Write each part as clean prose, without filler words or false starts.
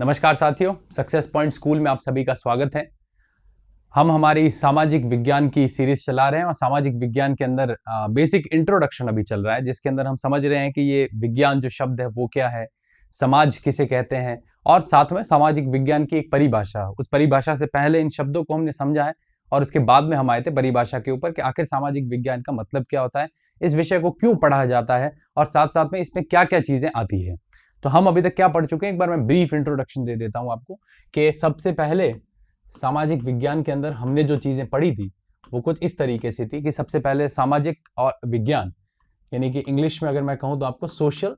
नमस्कार साथियों, success point school में आप सभी का स्वागत है। हम हमारी सामाजिक विज्ञान की सीरीज चला रहे हैं और सामाजिक विज्ञान के अंदर बेसिक इंट्रोडक्शन अभी चल रहा है, जिसके अंदर हम समझ रहे हैं कि ये विज्ञान जो शब्द है वो क्या है, समाज किसे कहते हैं और साथ में सामाजिक विज्ञान की एक परिभाषा। उस परिभाषा से पहले इन शब्दों को हमने समझा है और उसके बाद में हम आए थे परिभाषा के ऊपर कि आखिर सामाजिक विज्ञान का मतलब क्या होता है, इस विषय को क्यों पढ़ा जाता है और साथ साथ में इसमें क्या क्या चीजें आती है। तो हम अभी तक क्या पढ़ चुके हैं, एक बार मैं ब्रीफ इंट्रोडक्शन दे देता हूं आपको कि सबसे पहले सामाजिक विज्ञान के अंदर हमने जो चीजें पढ़ी थी वो कुछ इस तरीके से थी कि सबसे पहले सामाजिक और विज्ञान, यानी कि इंग्लिश में अगर मैं कहूं तो आपको सोशल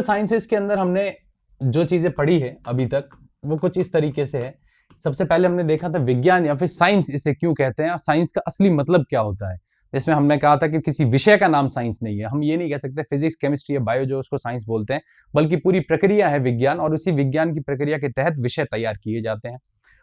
साइंसेस के अंदर हमने जो चीजें पढ़ी है अभी तक वो कुछ इस तरीके से है। सबसे पहले हमने देखा था विज्ञान या फिर साइंस इसे क्यों कहते हैं और साइंस का असली मतलब क्या होता है। इसमें हमने कहा था कि किसी विषय का नाम साइंस नहीं है, हम ये नहीं कह सकते फिजिक्स केमिस्ट्री या बायो जो उसको साइंस बोलते हैं, बल्कि पूरी प्रक्रिया है विज्ञान और उसी विज्ञान की प्रक्रिया के तहत विषय तैयार किए जाते हैं।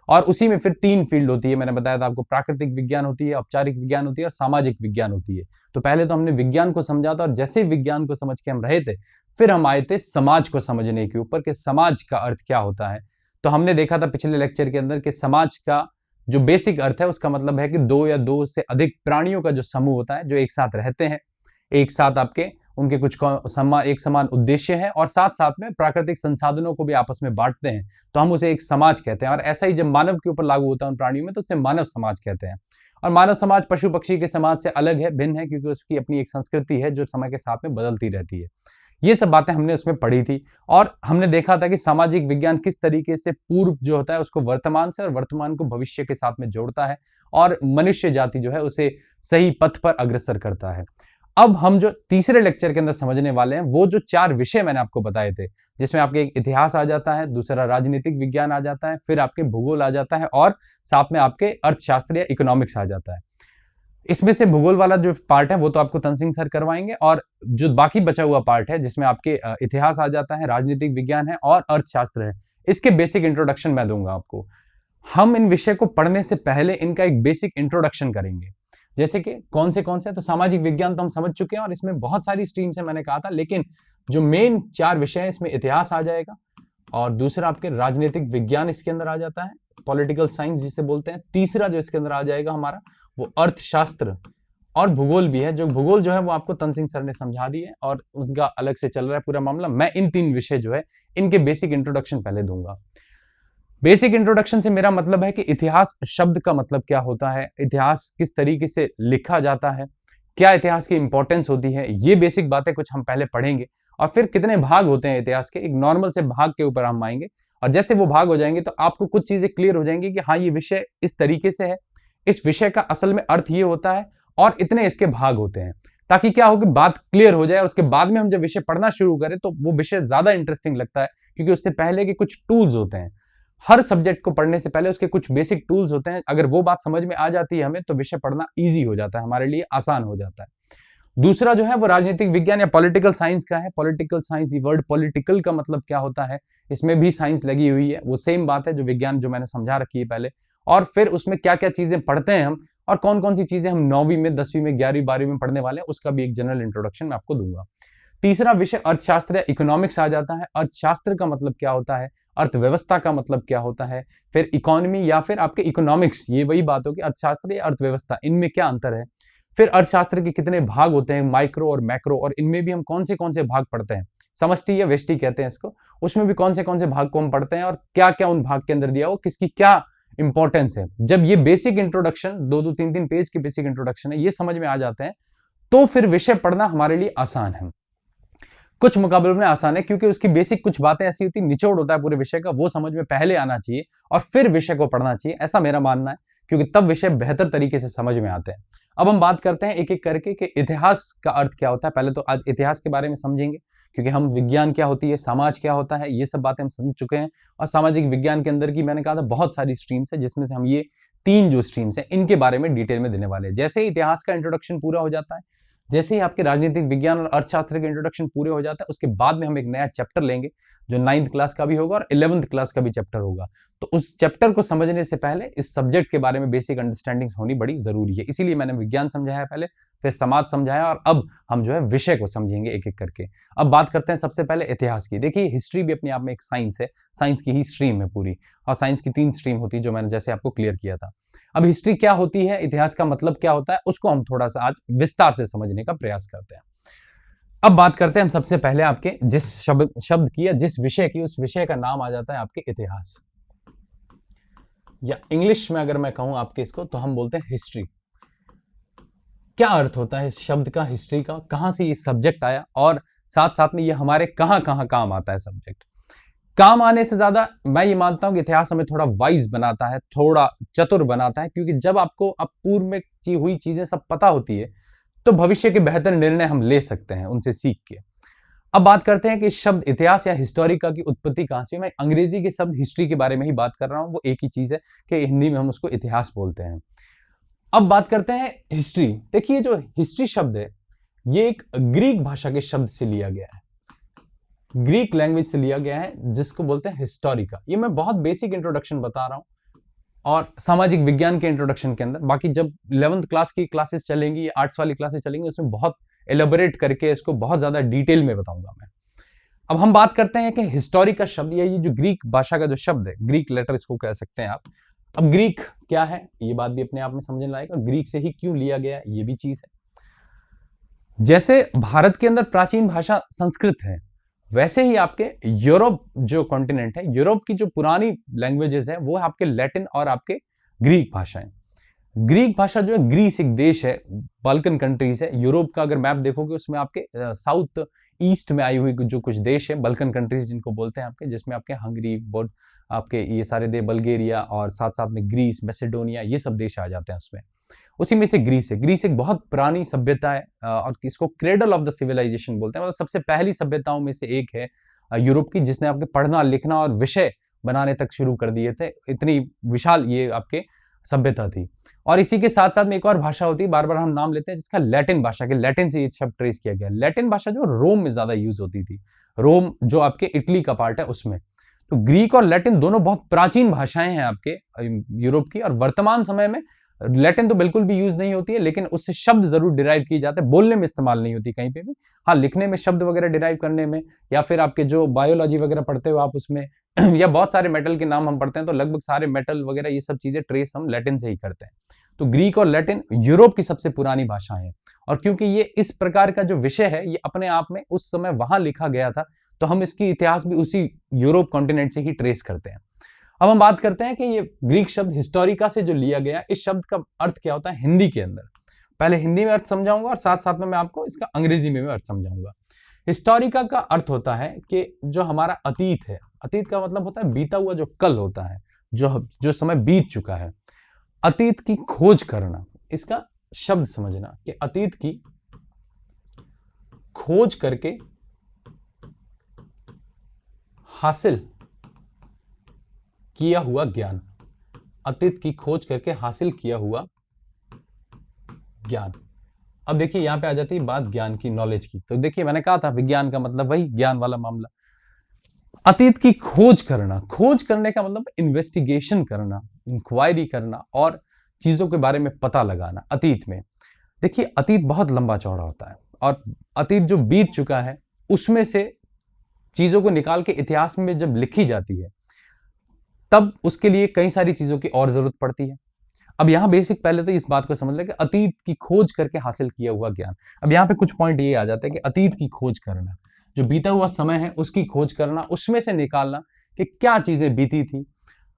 और उसी में फिर 3 फील्ड होती है, मैंने बताया था आपको, प्राकृतिक विज्ञान होती है, औपचारिक विज्ञान होती है और सामाजिक विज्ञान होती है। तो पहले तो हमने विज्ञान को समझा था और जैसे विज्ञान को समझ के हम रहे थे फिर हम आए थे समाज को समझने के ऊपर कि समाज का अर्थ क्या होता है। तो हमने देखा था पिछले लेक्चर के अंदर कि समाज का जो बेसिक अर्थ है उसका मतलब है कि 2 या 2 से अधिक प्राणियों का जो समूह होता है जो एक साथ रहते हैं, एक साथ आपके उनके कुछ एक समान उद्देश्य है और साथ साथ में प्राकृतिक संसाधनों को भी आपस में बांटते हैं, तो हम उसे एक समाज कहते हैं। और ऐसा ही जब मानव के ऊपर लागू होता है उन प्राणियों में तो उसे मानव समाज कहते हैं। और मानव समाज पशु पक्षी के समाज से अलग है, भिन्न है, क्योंकि उसकी अपनी एक संस्कृति है जो समय के साथ में बदलती रहती है। ये सब बातें हमने उसमें पढ़ी थी और हमने देखा था कि सामाजिक विज्ञान किस तरीके से पूर्व जो होता है उसको वर्तमान से और वर्तमान को भविष्य के साथ में जोड़ता है और मनुष्य जाति जो है उसे सही पथ पर अग्रसर करता है। अब हम जो तीसरे लेक्चर के अंदर समझने वाले हैं वो जो 4 विषय मैंने आपको बताए थे, जिसमें आपके एक इतिहास आ जाता है, दूसरा राजनीतिक विज्ञान आ जाता है, फिर आपके भूगोल आ जाता है और साथ में आपके अर्थशास्त्र या इकोनॉमिक्स आ जाता है। इसमें से भूगोल वाला जो पार्ट है वो तो आपको तनसिंह सर करवाएंगे और जो बाकी बचा हुआ पार्ट है जिसमें आपके इतिहास आ जाता है, राजनीतिक विज्ञान है और अर्थशास्त्र है, इसके बेसिक इंट्रोडक्शन मैं दूंगा आपको। हम इन विषय को पढ़ने से पहले इनका एक बेसिक इंट्रोडक्शन करेंगे, जैसे कि कौन से तो सामाजिक विज्ञान तो हम समझ चुके हैं और इसमें बहुत सारी स्ट्रीम्स है मैंने कहा था, लेकिन जो मेन 4 विषय है इसमें इतिहास आ जाएगा और दूसरा आपके राजनीतिक विज्ञान इसके अंदर आ जाता है, पॉलिटिकल साइंस जिसे बोलते हैं। तीसरा जो इसके अंदर आ जाएगा हमारा वो अर्थशास्त्र और भूगोल भी है, जो भूगोल जो है वो आपको तनसिंह सर ने समझा दी है और उनका अलग से चल रहा है पूरा मामला। मैं इन 3 विषय जो है इनके बेसिक इंट्रोडक्शन पहले दूंगा। बेसिक इंट्रोडक्शन से मेरा मतलब है कि इतिहास शब्द का मतलब क्या होता है, इतिहास किस तरीके से लिखा जाता है, क्या इतिहास की इंपॉर्टेंस होती है, ये बेसिक बातें कुछ हम पहले पढ़ेंगे और फिर कितने भाग होते हैं इतिहास के, एक नॉर्मल से भाग के ऊपर हम आएंगे और जैसे वो भाग हो जाएंगे तो आपको कुछ चीजें क्लियर हो जाएंगी कि हाँ ये विषय इस तरीके से है, इस विषय का असल में अर्थ ये होता है और इतने इसके भाग होते हैं, ताकि क्या हो कि बात क्लियर हो जाए और उसके बाद में हम जब विषय पढ़ना शुरू करें तो वो विषय ज्यादा इंटरेस्टिंग लगता है, क्योंकि उससे पहले के कुछ टूल्स होते हैं। हर सब्जेक्ट को पढ़ने से पहले उसके कुछ बेसिक टूल्स होते हैं, अगर वो बात समझ में आ जाती है हमें तो विषय पढ़ना ईजी हो जाता है, हमारे लिए आसान हो जाता है। दूसरा जो है वो राजनीतिक विज्ञान या पॉलिटिकल साइंस का है। पॉलिटिकल साइंस, ये वर्ड पॉलिटिकल का मतलब क्या होता है, इसमें भी साइंस लगी हुई है, वो सेम बात है जो विज्ञान जो मैंने समझा रखी है पहले। और फिर उसमें क्या क्या चीजें पढ़ते हैं हम और कौन कौन सी चीजें हम 9वीं में, 10वीं में, 11वीं, 12वीं में पढ़ने वाले हैं, उसका भी एक जनरल इंट्रोडक्शन मैं आपको दूंगा। तीसरा विषय अर्थशास्त्र या इकोनॉमिक्स आ जाता है। अर्थशास्त्र का मतलब क्या होता है, अर्थव्यवस्था का मतलब क्या होता है, फिर इकोनॉमी या फिर आपके इकोनॉमिक्स, ये वही बात होगी, अर्थशास्त्र या अर्थव्यवस्था, इनमें क्या अंतर है। फिर अर्थशास्त्र के कितने भाग होते हैं, माइक्रो और मैक्रो, और इनमें भी हम कौन से भाग पढ़ते हैं, समष्टि या व्यष्टि कहते हैं इसको, उसमें भी कौन से भाग को हम पढ़ते हैं और क्या क्या उन भाग के अंदर दिया हो, किसकी क्या इंपॉर्टेंस है। जब ये बेसिक इंट्रोडक्शन 2-2, 3-3 पेज के बेसिक इंट्रोडक्शन है, ये समझ में आ जाते हैं तो फिर विषय पढ़ना हमारे लिए आसान है, कुछ मुकाबले में आसान है, क्योंकि उसकी बेसिक कुछ बातें ऐसी होती, निचोड़ होता है पूरे विषय का, वो समझ में पहले आना चाहिए और फिर विषय को पढ़ना चाहिए, ऐसा मेरा मानना है, क्योंकि तब विषय बेहतर तरीके से समझ में आते हैं। अब हम बात करते हैं एक एक करके कि इतिहास का अर्थ क्या होता है। पहले तो आज इतिहास के बारे में समझेंगे, क्योंकि हम विज्ञान क्या होती है, समाज क्या होता है, ये सब बातें हम समझ चुके हैं। और सामाजिक विज्ञान के अंदर की मैंने कहा था बहुत सारी स्ट्रीम्स है, जिसमें से हम ये 3 जो स्ट्रीम्स हैं इनके बारे में डिटेल में देने वाले हैं। जैसे इतिहास का इंट्रोडक्शन पूरा हो जाता है, जैसे ही आपके राजनीतिक विज्ञान और अर्थशास्त्र के इंट्रोडक्शन पूरे हो जाते हैं, उसके बाद में हम एक नया चैप्टर लेंगे जो 9th क्लास का भी होगा और 11th क्लास का भी चैप्टर होगा। तो उस चैप्टर को समझने से पहले इस सब्जेक्ट के बारे में बेसिक अंडरस्टैंडिंग होनी बड़ी जरूरी है। इसीलिए मैंने विज्ञान समझाया पहले, फिर समाज समझाया, और अब हम जो है विषय को समझेंगे एक एक करके। अब बात करते हैं सबसे पहले इतिहास की। देखिए, हिस्ट्री भी अपने आप में एक साइंस है, साइंस की ही स्ट्रीम है पूरी, और साइंस की 3 स्ट्रीम होती है जो मैंने जैसे आपको क्लियर किया था। अब हिस्ट्री क्या होती है, इतिहास का मतलब क्या होता है, उसको हम थोड़ा सा आज विस्तार से समझने का प्रयास करते हैं। अब बात करते हैं हम सबसे पहले आपके जिस शब्द की या जिस विषय की, उस विषय का नाम आ जाता है आपके इतिहास, या इंग्लिश में अगर मैं कहूं आपके इसको, तो हम बोलते हैं हिस्ट्री। क्या अर्थ होता है इस शब्द का, हिस्ट्री का, कहां से ये सब्जेक्ट आया, और साथ साथ में ये हमारे कहां कहां काम आता है सब्जेक्ट। काम आने से ज्यादा मैं ये मानता हूं कि इतिहास हमें थोड़ा वाइज बनाता है, थोड़ा चतुर बनाता है, क्योंकि जब आपको अब पूर्व में हुई चीजें सब पता होती है, तो भविष्य के बेहतर निर्णय हम ले सकते हैं उनसे सीख के। अब बात करते हैं कि शब्द इतिहास या हिस्टोरिका की उत्पत्ति कहां से। मैं अंग्रेजी के शब्द हिस्ट्री के बारे में ही बात कर रहा हूं, वो एक ही चीज है कि हिंदी में हम उसको इतिहास बोलते हैं। अब बात करते हैं हिस्ट्री। देखिए, जो हिस्ट्री शब्द है ये एक ग्रीक भाषा के शब्द से लिया गया है, ग्रीक लैंग्वेज से लिया गया है, जिसको बोलते हैं हिस्टोरिका। ये मैं बहुत बेसिक इंट्रोडक्शन बता रहा हूं, और सामाजिक विज्ञान के इंट्रोडक्शन के अंदर, बाकी जब 11th क्लास की क्लासेस चलेंगी, आर्ट्स वाली क्लासेस चलेंगी, उसमें बहुत एलेबोरेट करके इसको बहुत ज्यादा डिटेल में बताऊंगा मैं। अब हम बात करते हैं कि हिस्टोरिका शब्द, या ये जो ग्रीक भाषा का जो शब्द है, ग्रीक लेटर इसको कह सकते हैं आप। अब ग्रीक क्या है, ये बात भी अपने आप में समझने लायक, और ग्रीक से ही क्यों लिया गया, ये भी चीज है। जैसे भारत के अंदर प्राचीन भाषा संस्कृत है, वैसे ही आपके यूरोप जो कॉन्टिनेंट है, यूरोप की जो पुरानी लैंग्वेजेस है, वो आपके लैटिन और आपके ग्रीक भाषाएं। ग्रीक भाषा जो है, ग्रीस एक देश है, बाल्कन कंट्रीज है। यूरोप का अगर मैप देखोगे, उसमें आपके साउथ ईस्ट में आई हुई जो कुछ देश है, बाल्कन कंट्रीज जिनको बोलते हैं आपके, जिसमें आपके हंगरी, बोट, आपके ये सारे देश, बल्गेरिया, और साथ साथ में ग्रीस, मैसेडोनिया, ये सब देश आ जाते हैं उसमें। उसी में से ग्रीस है। ग्रीस एक बहुत पुरानी सभ्यता है, और इसको क्रेडल ऑफ द सिविलाइजेशन बोलते हैं, मतलब सबसे पहली सभ्यताओं में से एक है यूरोप की, जिसने आपके पढ़ना लिखना और विषय बनाने तक शुरू कर दिए थे। इतनी विशाल ये आपके सभ्यता थी। और इसी के साथ साथ में एक और भाषा होती है, बार बार हम नाम लेते हैं, जिसका लैटिन भाषा के, लैटिन से ये शब्द ट्रेस किया गया। लैटिन भाषा जो रोम में ज्यादा यूज होती थी, रोम जो आपके इटली का पार्ट है उसमें। तो ग्रीक और लैटिन दोनों बहुत प्राचीन भाषाएं हैं आपके यूरोप की, और वर्तमान समय में लैटिन तो बिल्कुल भी यूज नहीं होती है, लेकिन उससे शब्द जरूर डिराइव किए जाते हैं, बोलने में इस्तेमाल नहीं होती कहीं पे भी। हाँ, लिखने में शब्द वगैरह डिराइव करने में, या फिर आपके जो बायोलॉजी वगैरह पढ़ते हो आप उसमें या बहुत सारे मेटल के नाम हम पढ़ते हैं, तो लगभग सारे मेटल वगैरह ये सब चीजें ट्रेस हम लैटिन से ही करते हैं। तो ग्रीक और लैटिन यूरोप की सबसे पुरानी भाषा है, और क्योंकि ये इस प्रकार का जो विषय है, ये अपने आप में उस समय वहां लिखा गया था, तो हम इसकी इतिहास भी उसी यूरोप कॉन्टिनेंट से ही ट्रेस करते हैं। अब हम बात करते हैं कि ये ग्रीक शब्द हिस्टोरिका से जो लिया गया, इस शब्द का अर्थ क्या होता है हिंदी के अंदर। पहले हिंदी में अर्थ समझाऊंगा, और साथ साथ में मैं आपको इसका अंग्रेजी में भी अर्थ समझाऊंगा। हिस्टोरिका का अर्थ होता है कि जो हमारा अतीत है, अतीत का मतलब होता है बीता हुआ जो कल होता है, जो समय बीत चुका है, अतीत की खोज करना। इसका शब्द समझना कि अतीत की खोज करके हासिल किया हुआ ज्ञान, अतीत की खोज करके हासिल किया हुआ ज्ञान। अब देखिए, यहां पे आ जाती है बात ज्ञान की, नॉलेज की। तो देखिए, मैंने कहा था विज्ञान का मतलब वही ज्ञान वाला मामला। अतीत की खोज करना, खोज करने का मतलब इन्वेस्टिगेशन करना, इंक्वायरी करना, और चीजों के बारे में पता लगाना अतीत में। देखिए, अतीत बहुत लंबा चौड़ा होता है, और अतीत जो बीत चुका है उसमें से चीजों को निकाल के इतिहास में जब लिखी जाती है, तब उसके लिए कई सारी चीजों की और जरूरत पड़ती है। अब यहां बेसिक पहले तो इस बात को समझ लें कि अतीत की खोज करके हासिल किया हुआ ज्ञान। अब यहां पे कुछ पॉइंट ये आ जाते हैं कि अतीत की खोज करना, जो बीता हुआ समय है उसकी खोज करना, उसमें से निकालना कि क्या चीजें बीती थी,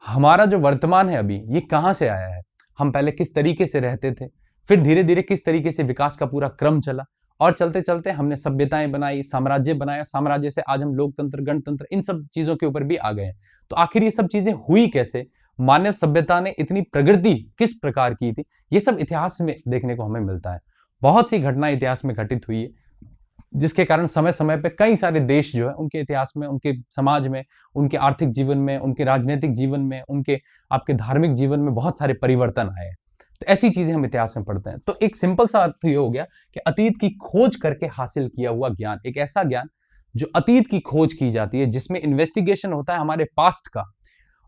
हमारा जो वर्तमान है अभी ये कहां से आया है, हम पहले किस तरीके से रहते थे, फिर धीरे धीरे किस तरीके से विकास का पूरा क्रम चला, और चलते चलते हमने सभ्यताएं बनाई, साम्राज्य बनाया, साम्राज्य से आज हम लोकतंत्र, गणतंत्र, इन सब चीजों के ऊपर भी आ गए हैं। तो आखिर ये सब चीजें हुई कैसे, मानव सभ्यता ने इतनी प्रगति किस प्रकार की थी, ये सब इतिहास में देखने को हमें मिलता है। बहुत सी घटनाएं इतिहास में घटित हुई है, जिसके कारण समय समय पे कई सारे देश जो है उनके इतिहास में, उनके समाज में, उनके आर्थिक जीवन में, उनके राजनीतिक जीवन में, उनके आपके धार्मिक जीवन में बहुत सारे परिवर्तन आए। तो ऐसी चीजें हम इतिहास में पढ़ते हैं। तो एक सिंपल सा अर्थ ये हो गया कि अतीत की खोज करके हासिल किया हुआ ज्ञान, एक ऐसा ज्ञान जो अतीत की खोज की जाती है, जिसमें इन्वेस्टिगेशन होता है हमारे पास्ट का।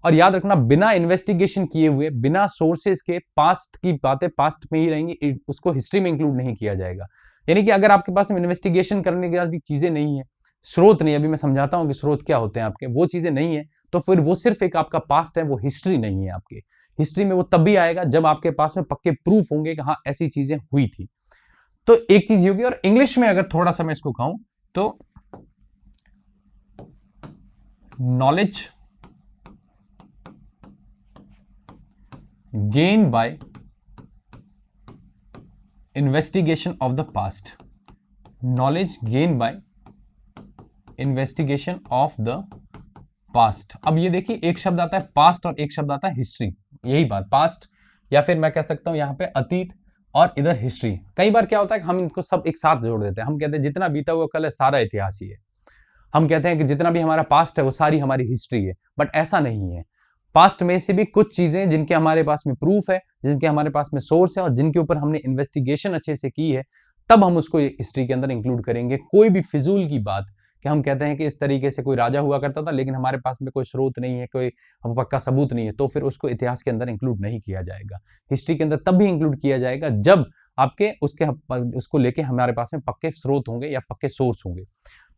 और याद रखना, बिना इन्वेस्टिगेशन किए हुए, बिना सोर्सेज के पास्ट की बातें पास्ट में ही रहेंगी, उसको हिस्ट्री में इंक्लूड नहीं किया जाएगा। यानी कि अगर आपके पास में इन्वेस्टिगेशन करने की चीजें नहीं है, स्रोत नहीं, अभी मैं समझाता हूं कि स्रोत क्या होते हैं आपके, वो चीजें नहीं है, तो फिर वो सिर्फ एक आपका पास्ट है, वो हिस्ट्री नहीं है आपकी। हिस्ट्री में वो तब भी आएगा जब आपके पास में पक्के प्रूफ होंगे कि हाँ ऐसी चीजें हुई थी। तो एक चीज होगी। और इंग्लिश में अगर थोड़ा सा मैं इसको कहूं तो knowledge gain by investigation of the past, knowledge gain by investigation of the past. अब ये देखिए, एक शब्द आता है पास्ट और एक शब्द आता है हिस्ट्री। यही बात, पास्ट या फिर मैं कह सकता हूं यहां पे अतीत और इधर हिस्ट्री। कई बार क्या होता है कि हम इनको सब एक साथ जोड़ देते हैं। हम कहते हैं जितना बीता हुआ कल है सारा इतिहास ही है। हम कहते हैं कि जितना भी हमारा पास्ट है वो सारी हमारी हिस्ट्री है, बट ऐसा नहीं है। पास्ट में से भी कुछ चीजें जिनके हमारे पास में प्रूफ है, जिनके हमारे पास में सोर्स है और जिनके ऊपर हमने इन्वेस्टिगेशन अच्छे से की है, तब हम उसको हिस्ट्री के अंदर इंक्लूड करेंगे। कोई भी फिजूल की बात कि हम कहते हैं कि इस तरीके से कोई राजा हुआ करता था लेकिन हमारे पास में कोई स्रोत नहीं है, कोई पक्का सबूत नहीं है, तो फिर उसको इतिहास के अंदर इंक्लूड नहीं किया जाएगा। हिस्ट्री के अंदर तब भी इंक्लूड किया जाएगा जब आपके उसको लेके हमारे पास में पक्के स्रोत होंगे या पक्के सोर्स होंगे।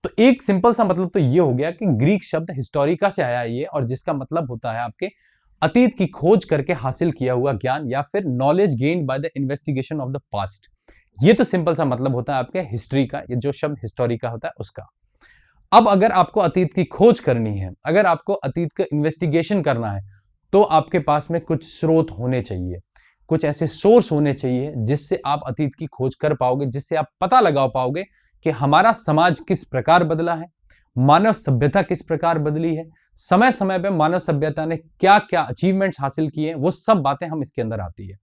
तो एक सिंपल सा मतलब तो ये हो गया कि ग्रीक शब्द हिस्टोरिका से आया ये, और जिसका मतलब होता है आपके अतीत की खोज करके हासिल किया हुआ ज्ञान या फिर knowledge gained by the investigation of the past. ये तो सिंपल सा मतलब होता है आपके हिस्ट्री का, ये जो शब्द हिस्टोरिका होता है उसका। अब अगर आपको अतीत की खोज करनी है, अगर आपको अतीत का इन्वेस्टिगेशन करना है, तो आपके पास में कुछ स्रोत होने चाहिए, कुछ ऐसे सोर्स होने चाहिए जिससे आप अतीत की खोज कर पाओगे, जिससे आप पता लगा पाओगे कि हमारा समाज किस प्रकार बदला है, मानव सभ्यता किस प्रकार बदली है, समय समय पे मानव सभ्यता ने क्या क्या अचीवमेंट्स हासिल किए हैं, वो सब बातें हम इसके अंदर आती है।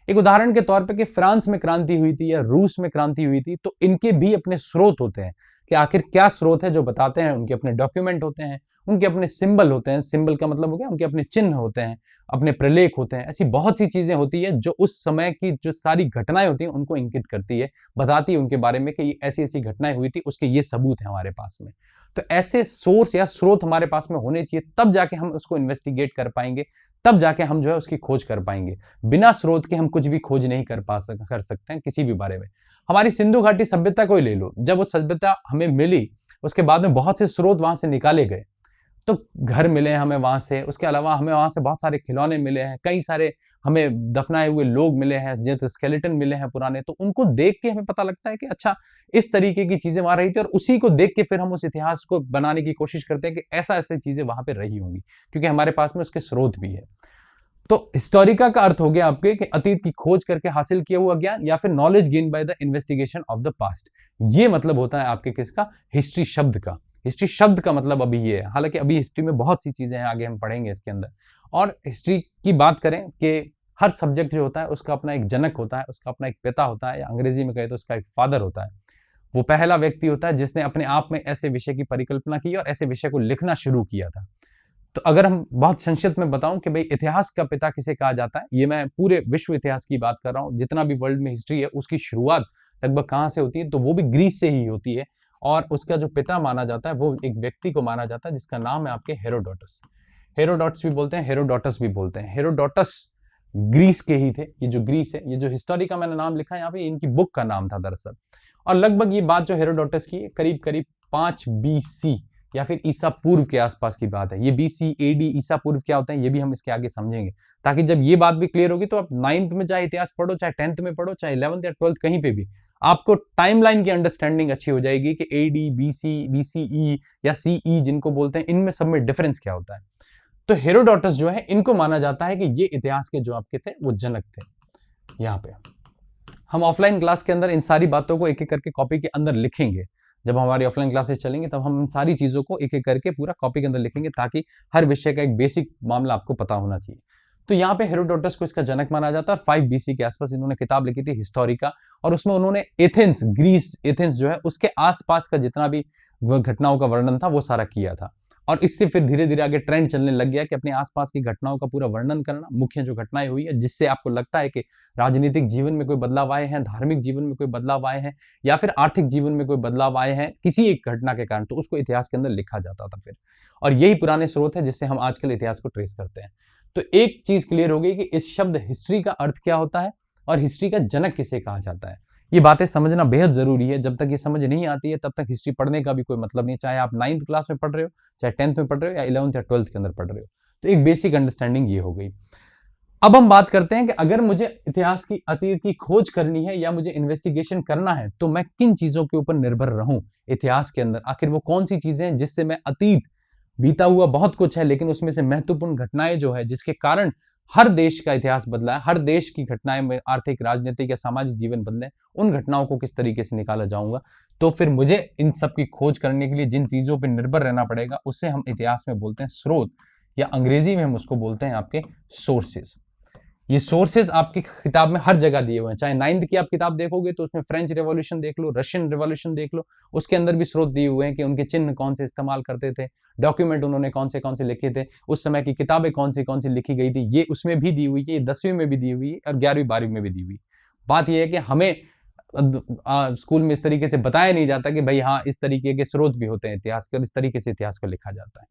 एक उदाहरण के तौर पे कि फ्रांस में क्रांति हुई थी या रूस में क्रांति हुई थी, तो इनके भी अपने स्रोत होते हैं कि आखिर क्या स्रोत है जो बताते हैं। उनके अपने डॉक्यूमेंट होते हैं, उनके अपने सिंबल होते हैं, सिंबल का मतलब हो गया उनके अपने चिन्ह होते हैं, अपने प्रलेख होते हैं। ऐसी बहुत सी चीजें होती है जो उस समय की जो सारी घटनाएं होती हैं उनको इंगित करती है, बताती है उनके बारे में कि ऐसी ऐसी घटनाएं हुई थी, उसके ये सबूत है हमारे पास में। तो ऐसे सोर्स या स्रोत हमारे पास में होने चाहिए, तब जाके हम उसको इन्वेस्टिगेट कर पाएंगे, तब जाके हम जो है उसकी खोज कर पाएंगे। बिना स्रोत के हम कुछ भी खोज नहीं कर सकते हैं किसी भी बारे में। हमारी सिंधु घाटी सभ्यता को ही ले लो, जब वो सभ्यता हमें मिली उसके बाद में बहुत से स्रोत वहां से निकाले गए, तो घर मिले हमें वहां से, उसके अलावा हमें वहां से बहुत सारे खिलौने मिले हैं, कई सारे हमें दफनाए हुए लोग मिले हैं, जैसे स्केलेटन मिले हैं पुराने, तो उनको देख के हमें पता लगता है कि अच्छा इस तरीके की चीजें वहां रही थी, और उसी को देख के फिर हम उस इतिहास को बनाने की कोशिश करते हैं कि ऐसा ऐसी चीजें वहां पर रही होंगी, क्योंकि हमारे पास में उसके स्रोत भी है। तो हिस्टोरिका का अर्थ हो गया आपके कि अतीत की खोज करके हासिल किया हुआ ज्ञान, या फिर knowledge gain by the investigation of the past. ये मतलब होता है आपके किसका, हिस्ट्री शब्द का। हिस्ट्री शब्द का मतलब अभी ये है, हालांकि अभी हिस्ट्री में बहुत सी चीजें हैं, आगे हम पढ़ेंगे इसके अंदर। और हिस्ट्री की बात करें कि हर सब्जेक्ट जो होता है उसका अपना एक जनक होता है, उसका अपना एक पिता होता है, या अंग्रेजी में कहे तो उसका एक फादर होता है। वो पहला व्यक्ति होता है जिसने अपने आप में ऐसे विषय की परिकल्पना की और ऐसे विषय को लिखना शुरू किया था। तो अगर हम बहुत संक्षिप्त में बताऊं कि भाई इतिहास का पिता किसे कहा जाता है, ये मैं पूरे विश्व इतिहास की बात कर रहा हूं, जितना भी वर्ल्ड में हिस्ट्री है उसकी शुरुआत लगभग कहां से होती है, तो वो भी ग्रीस से ही होती है। और उसका जो पिता माना जाता है वो एक व्यक्ति को माना जाता है जिसका नाम है आपके हेरोडोटस। हेरोडोटस भी बोलते हैं, हेरोडोटस भी बोलते हैं। हेरोडोटस ग्रीस के ही थे। ये जो ग्रीस है, ये जो हिस्टोरिका मैंने नाम लिखा है यहाँ पे, इनकी बुक का नाम था दरअसल। और लगभग ये बात जो हेरोडोटस की करीब करीब 5 BC या फिर ईसा पूर्व के आसपास की बात है। ये BC AD ईसा पूर्व क्या होता है ये भी हम इसके आगे समझेंगे, ताकि जब ये बात भी क्लियर होगी तो आप 9th में चाहे इतिहास पढ़ो, चाहे 10th में पढ़ो, चाहे 11th या 12th, कहीं पे भी आपको टाइमलाइन की अंडरस्टैंडिंग अच्छी हो जाएगी कि AD BC BCE या CE जिनको बोलते हैं, इनमें सब में डिफरेंस क्या होता है। तो हेरोडोटस जो है इनको माना जाता है कि ये इतिहास के जो आपके थे वो जनक थे। यहाँ पे हम ऑफलाइन क्लास के अंदर इन सारी बातों को एक एक करके कॉपी के अंदर लिखेंगे। जब हमारी ऑफलाइन क्लासेस चलेंगे तब हम सारी चीजों को एक एक करके पूरा कॉपी के अंदर लिखेंगे, ताकि हर विषय का एक बेसिक मामला आपको पता होना चाहिए। तो यहाँ पे हेरोडोटस को इसका जनक माना जाता है, और 5 BC के आसपास इन्होंने किताब लिखी थी हिस्टोरिका, और उसमें उन्होंने एथेंस, ग्रीस एथेंस जो है उसके आसपास का जितना भी घटनाओं का वर्णन था वो सारा किया था। और इससे फिर धीरे धीरे आगे ट्रेंड चलने लग गया कि अपने आसपास की घटनाओं का पूरा वर्णन करना, मुख्य जो घटनाएं हुई है जिससे आपको लगता है कि राजनीतिक जीवन में कोई बदलाव आए हैं, धार्मिक जीवन में कोई बदलाव आए हैं, या फिर आर्थिक जीवन में कोई बदलाव आए हैं किसी एक घटना के कारण, तो उसको इतिहास के अंदर लिखा जाता था फिर। और यही पुराने स्रोत है जिससे हम आजकल इतिहास को ट्रेस करते हैं। तो एक चीज क्लियर हो गई कि इस शब्द हिस्ट्री का अर्थ क्या होता है और हिस्ट्री का जनक किसे कहा जाता है। ये बातें समझना बेहद जरूरी है। जब तक ये समझ नहीं आती है तब तक हिस्ट्री पढ़ने का भी कोई मतलब नहीं, चाहे आप 9th क्लास में पढ़ रहे हो, चाहे 10th में पढ़ रहे हो, या 11th या 12th के अंदर पढ़ रहे हो। तो एक बेसिक अंडरस्टैंडिंग ये हो गई। अब हम बात करते हैं कि अगर मुझे इतिहास की अतीत की खोज करनी है या मुझे इन्वेस्टिगेशन करना है तो मैं किन चीजों के ऊपर निर्भर रहूं इतिहास के अंदर। आखिर वो कौन सी चीजें हैं जिससे मैं अतीत बीता हुआ बहुत कुछ है, लेकिन उसमें से महत्वपूर्ण घटनाएं जो है जिसके कारण हर देश का इतिहास बदला है, हर देश की घटनाएं में आर्थिक, राजनीतिक या सामाजिक जीवन बदले, उन घटनाओं को किस तरीके से निकाला जाऊंगा। तो फिर मुझे इन सब की खोज करने के लिए जिन चीजों पर निर्भर रहना पड़ेगा उसे हम इतिहास में बोलते हैं स्रोत, या अंग्रेजी में हम उसको बोलते हैं आपके सोर्सेज। ये सोर्सेज आपकी किताब में हर जगह दिए हुए हैं। चाहे 9th की आप किताब देखोगे तो उसमें फ्रेंच रेवोल्यूशन देख लो, रशियन रेवोल्यूशन देख लो, उसके अंदर भी स्रोत दिए हुए हैं कि उनके चिन्ह कौन से इस्तेमाल करते थे, डॉक्यूमेंट उन्होंने कौन से लिखे थे, उस समय की किताबें कौन सी लिखी गई थी, ये उसमें भी दी हुई है, ये 10वीं में भी दी हुई है और 11वीं 12वीं में भी दी हुई। बात यह है कि हमें स्कूल में इस तरीके से बताया नहीं जाता कि भाई हाँ इस तरीके के स्रोत भी होते हैं इतिहास के और इस तरीके से इतिहास को लिखा जाता है।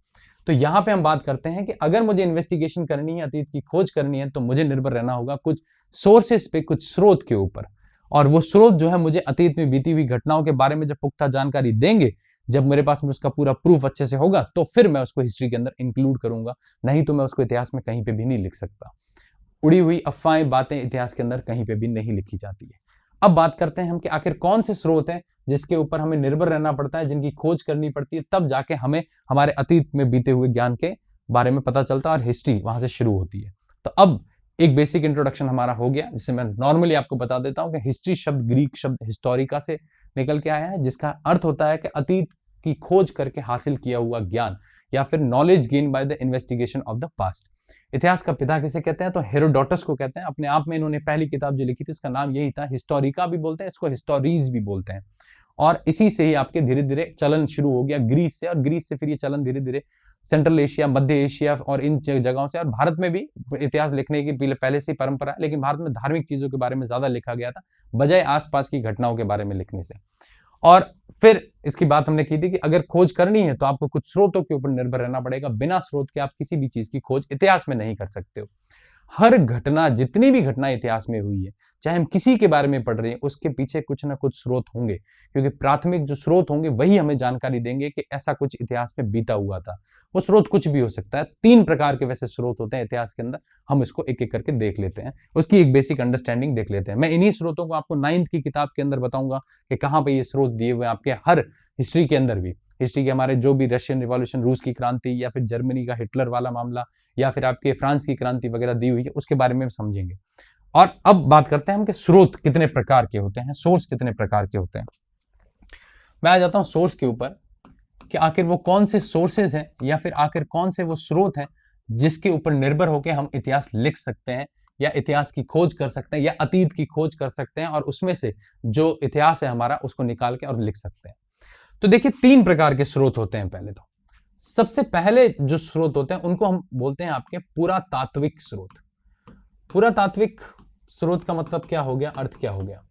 तो यहां पे हम बात करते हैं कि अगर मुझे इन्वेस्टिगेशन करनी है, अतीत की खोज करनी है, तो मुझे निर्भर रहना होगा कुछ सोर्सेस पे, कुछ स्रोत के ऊपर। और वो स्रोत जो है मुझे अतीत में बीती हुई घटनाओं के बारे में जब पुख्ता जानकारी देंगे, जब मेरे पास में उसका पूरा प्रूफ अच्छे से होगा, तो फिर मैं उसको हिस्ट्री के अंदर इंक्लूड करूंगा, नहीं तो मैं उसको इतिहास में कहीं पे भी नहीं लिख सकता। उड़ी हुई अफवाहें, बातें इतिहास के अंदर कहीं पे भी नहीं लिखी जाती है। अब बात करते हैं हम कि आखिर कौन से स्रोत हैं जिसके ऊपर हमें निर्भर रहना पड़ता है, जिनकी खोज करनी पड़ती है, तब जाके हमें हमारे अतीत में बीते हुए ज्ञान के बारे में पता चलता है और हिस्ट्री वहां से शुरू होती है। तो अब एक बेसिक इंट्रोडक्शन हमारा हो गया, जिसे मैं नॉर्मली आपको बता देता हूं कि हिस्ट्री शब्द ग्रीक शब्द हिस्टोरिका से निकल के आया है, जिसका अर्थ होता है कि अतीत की खोज करके हासिल किया हुआ ज्ञान, या फिर knowledge gain by the investigation of the past. इतिहास का पिता किसे कहते हैं? तो हेरोडोटस को कहते हैं। अपने आप में इन्होंने पहली किताब जो लिखी थी उसका नाम यही था, हिस्टोरिका भी बोलते हैं इसको, हिस्टोरीज भी बोलते हैं। और इसी से ही आपके धीरे धीरे चलन शुरू हो गया ग्रीस से, और ग्रीस से फिर ये चलन धीरे धीरे सेंट्रल एशिया, मध्य एशिया और इन जगहों से, और भारत में भी इतिहास लिखने की पहले से ही परंपरा है, लेकिन भारत में धार्मिक चीजों के बारे में ज्यादा लिखा गया था बजाय आसपास की घटनाओं के बारे में लिखने से। और फिर इसकी बात हमने की थी कि अगर खोज करनी है तो आपको कुछ स्रोतों के ऊपर निर्भर रहना पड़ेगा। बिना स्रोत के आप किसी भी चीज की खोज इतिहास में नहीं कर सकते हो। हर घटना, जितनी भी घटना इतिहास में हुई है, चाहे हम किसी के बारे में पढ़ रहे हैं, उसके पीछे कुछ ना कुछ स्रोत होंगे, क्योंकि प्राथमिक जो स्रोत होंगे वही हमें जानकारी देंगे कि ऐसा कुछ इतिहास में बीता हुआ था। वो स्रोत कुछ भी हो सकता है। 3 प्रकार के वैसे स्रोत होते हैं इतिहास के अंदर, हम इसको एक एक करके देख लेते हैं, उसकी एक बेसिक अंडरस्टैंडिंग देख लेते हैं। मैं इन्हीं स्रोतों को आपको 9th की किताब के अंदर बताऊंगा कि कहाँ पे ये स्रोत दिए हुए हैं आपके हर हिस्ट्री के अंदर भी। हिस्ट्री के हमारे जो भी रशियन रिवॉल्यूशन, रूस की क्रांति, या फिर जर्मनी का हिटलर वाला मामला, या फिर आपके फ्रांस की क्रांति वगैरह दी हुई है, उसके बारे में समझेंगे। और अब बात करते हैं हम कि स्रोत कितने प्रकार के होते हैं, सोर्स कितने प्रकार के होते हैं। मैं आ जाता हूं सोर्स के ऊपर कि आखिर वो कौन से सोर्सेज हैं, या फिर आखिर कौन से वो स्रोत हैं जिसके ऊपर निर्भर होकर हम इतिहास लिख सकते हैं, या इतिहास की खोज कर सकते हैं, या अतीत की खोज कर सकते हैं, और उसमें से जो इतिहास है हमारा उसको निकाल के और लिख सकते हैं। तो देखिए 3 प्रकार के स्रोत होते हैं। पहले तो सबसे पहले जो स्रोत होते हैं उनको हम बोलते हैं आपके पुरातात्विक स्रोत। पुरातात्विक स्रोत का मतलब क्या हो गया, अर्थ क्या हो गया?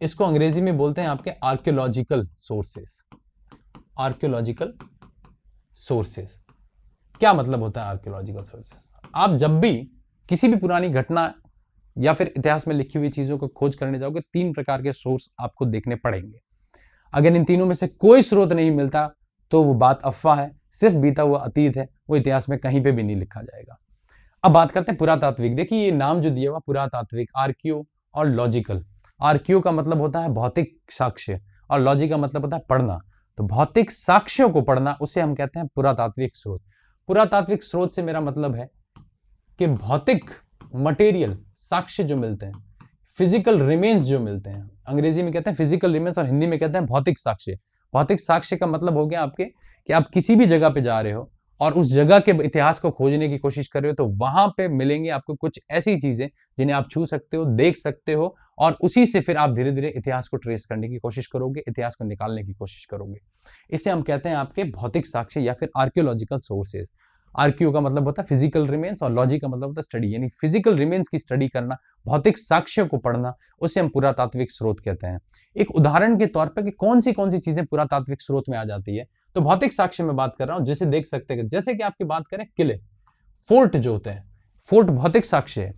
इसको अंग्रेजी में बोलते हैं आपके आर्कियोलॉजिकल सोर्सेस। आर्कियोलॉजिकल सोर्सेस क्या मतलब होता है आर्कियोलॉजिकल सोर्सेस? आप जब भी किसी भी पुरानी घटना या फिर इतिहास में लिखी हुई चीजों को खोज करने जाओगे, 3 प्रकार के सोर्स आपको देखने पड़ेंगे। अगर इन तीनों में से कोई स्रोत नहीं मिलता तो वो बात अफवाह है, सिर्फ बीता हुआ अतीत है, वो इतिहास में कहीं पे भी नहीं लिखा जाएगा। अब बात करते हैं पुरातात्विक। देखिए ये नाम जो दिया हुआ पुरातात्विक, आर्कियो और लॉजिकल। आर्कियो का मतलब होता है भौतिक साक्ष्य, और लॉजिक का मतलब होता है पढ़ना। तो भौतिक साक्ष्यों को पढ़ना, उसे हम कहते हैं पुरातात्विक स्रोत। पुरातात्विक स्रोत से मेरा मतलब है कि भौतिक मटेरियल साक्ष्य जो मिलते हैं, फिजिकल रिमेन्स जो मिलते हैं, अंग्रेजी में कहते हैं फिजिकल रिमेन्स और हिंदी में कहते हैं भौतिक साक्ष्य। भौतिक साक्ष्य का मतलब हो गया आपके कि आप किसी भी जगह पे जा रहे हो और उस जगह के इतिहास को खोजने की कोशिश कर रहे हो, तो वहां पे मिलेंगे आपको कुछ ऐसी चीजें जिन्हें आप छू सकते हो, देख सकते हो, और उसी से फिर आप धीरे धीरे इतिहास को ट्रेस करने की कोशिश करोगे, इतिहास को निकालने की कोशिश करोगे। इसे हम कहते हैं आपके भौतिक साक्ष्य या फिर आर्कियोलॉजिकल सोर्सेज। आर्कियो का मतलब होता है फिजिकल रिमेन्स और लॉजी का मतलब होता है स्टडी, यानी फिजिकल रिमेन्स की स्टडी करना, भौतिक साक्ष्यों को पढ़ना, उसे हम पुरातात्विक स्रोत कहते हैं। एक उदाहरण के तौर पर कि कौन सी चीजें पुरातात्विक स्रोत में आ जाती है, तो भौतिक साक्ष्य में बात कर रहा हूं, जैसे देख सकते हैं, जैसे कि आपकी बात करें किले, फोर्ट जो होते हैं, फोर्ट भौतिक साक्ष्य है।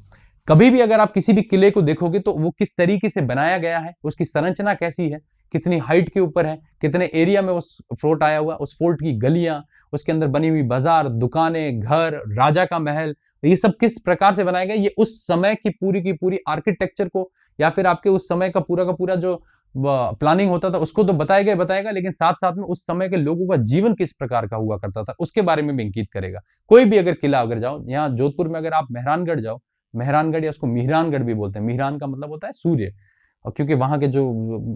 कभी भी अगर आप किसी भी किले को देखोगे तो वो किस तरीके से बनाया गया है, उसकी संरचना कैसी है, कितनी हाइट के ऊपर है, कितने एरिया में उस फोर्ट आया हुआ, उस फोर्ट की गलियां, उसके अंदर बनी हुई बाजार, दुकानें, घर, राजा का महल, ये सब किस प्रकार से बनाया गया, ये उस समय की पूरी आर्किटेक्चर को या फिर आपके उस समय का पूरा जो प्लानिंग होता था उसको तो बताएगा, लेकिन साथ साथ में उस समय के लोगों का जीवन किस प्रकार का हुआ करता था उसके बारे में भी इंगित करेगा। कोई भी अगर किला अगर जाओ, यहाँ जोधपुर में अगर आप मेहरानगढ़ जाओ, मेहरानगढ़ या उसको मिहरानगढ़ भी बोलते हैं, मिहरान का मतलब होता है सूर्य, और क्योंकि वहां के जो